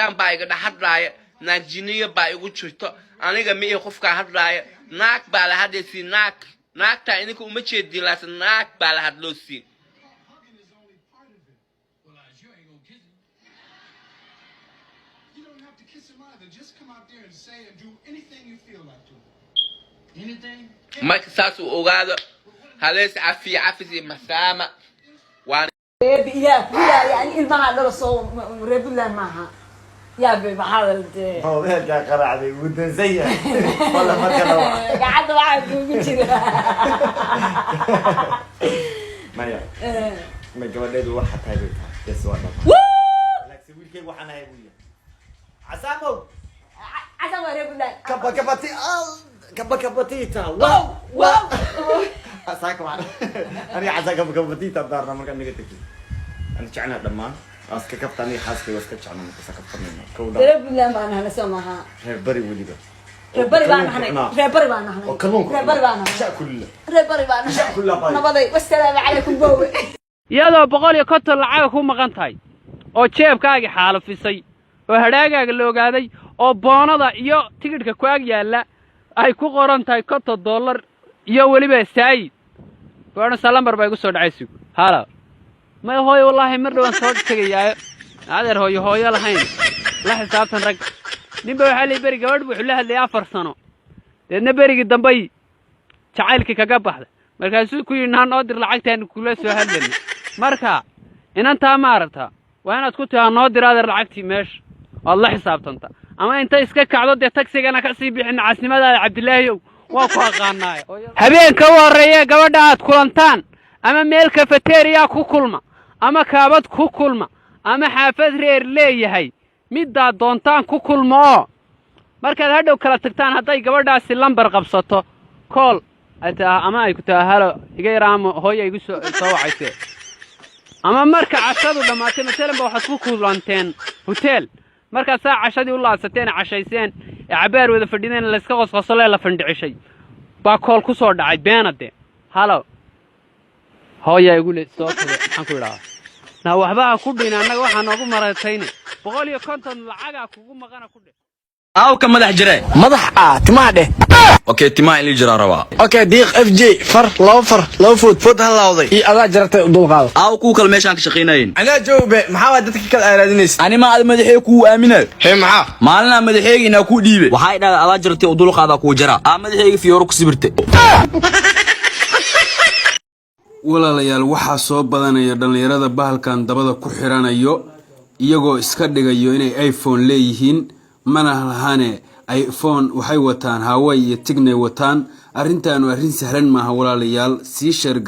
بايق ده حد راية ناجينية بايقو تشوتو أنا جميع خوف كهاد راية ناك بالهاد سي ناك تا إنك أمشي ديلاس ناك بالهاد لوسي ما كساسو أوغادو هلس عفي مسامة وان يعني المها لو صوم ريب الله معها يا بحال هو هذا قرع عليه ودنا زيه والله ما كان قاعد واحد يقول مايا ما جوالد واحد هاي بس واحد لك سوي كيف واحد هاي ويا عسامو ريب الله كبتي كبتيتا واو أساك معنا أنا عساك كبتيتا دارنا ما كان نقتك أنا شعنا دمان أسك كبتاني حاسك واسك شعنا مسكبتني كودا ريب الله معنا نسمعها ريبري وليدا ريبري بانا شاء كله ريبري بانا شاء كله باي نبضي والسلام عليكم بوي iyadoo 150 lacag ku maqan tahay oo jeebkaaga xaalufisay oo hadhaagaaga la ogaaday oo boonada iyo tigidhka ku ag yaala ay ku qoran tahay $50 iyo waliba saayid boona salambar bay ku soo dhacayso hala ma hooyo wallahi mar dhawaan soo tagayaa adeer hooyo lahayn la xisaabtan rag ninba waxa la bari gabadh wuxuu la hadlay 4 sano deedna barigi dambay jacaylkii kaga baxday markaasuu ku yinaan oo dir lacagtaan kula soo hadlay marka inanta maarata waa inaad ku tahay noo diraada lacagtii meesh oo la xisaabtanta ama inta iska kacdo de taxigana ka sii bixin caasimadda Cabdilaahi waa ku aqaanaay habeenka wareeyay gabadha aad kulantaan ama meel cafeteria ku kulma ama kaabad ku kulma ama xaafad reer leeyahay midda doontaan ku kulmo markaad hadhow kala tagtaan haday gabadhaasi lambar qabsato call ama ay ku taahalo iga yaraamo hooyo igu soo wacaysay ama marka cashadu dhamaatay mesela waxaad ku kulanteen hotel marka saa cashadii u laasateen cashayseen cabaar wada fadhideen la iska qosqosole la fandhicishay ba call ku soo dhacay beenade halo hooyo igu soo tagay waxaan ku yiraahdaa na waxba ku dhina anaga waxaan ugu maratayne 150 lacaga kugu maqana ku dhig أو كم مدح جري مدح تماده أوكي تما اللي جرى روا اوكي ديق اف جي فر لو فوت هلا وضي اي ادا جرت دول قاده أو كوكل ميشان كشقينين انا جوبه maxaa dadka kala aaraadinaysa أنا ما مدحي كو آمنة هي maxaa مالنا مدحي إنه كو ديبه وهاي ده أدا جرتي ودول قاده كو جرى مدحي في يورك سبرته walaalayaal waxa soo badanaya dhalinyarada bahalkan dabada ku xiranayo iyagoo iska dhigayo inay iPhone leeyihiin mana lahane iPhone waxay wataan Huawei iyo Tigna wataan arrintan waa arrin sahlan maaha walaalayaal si share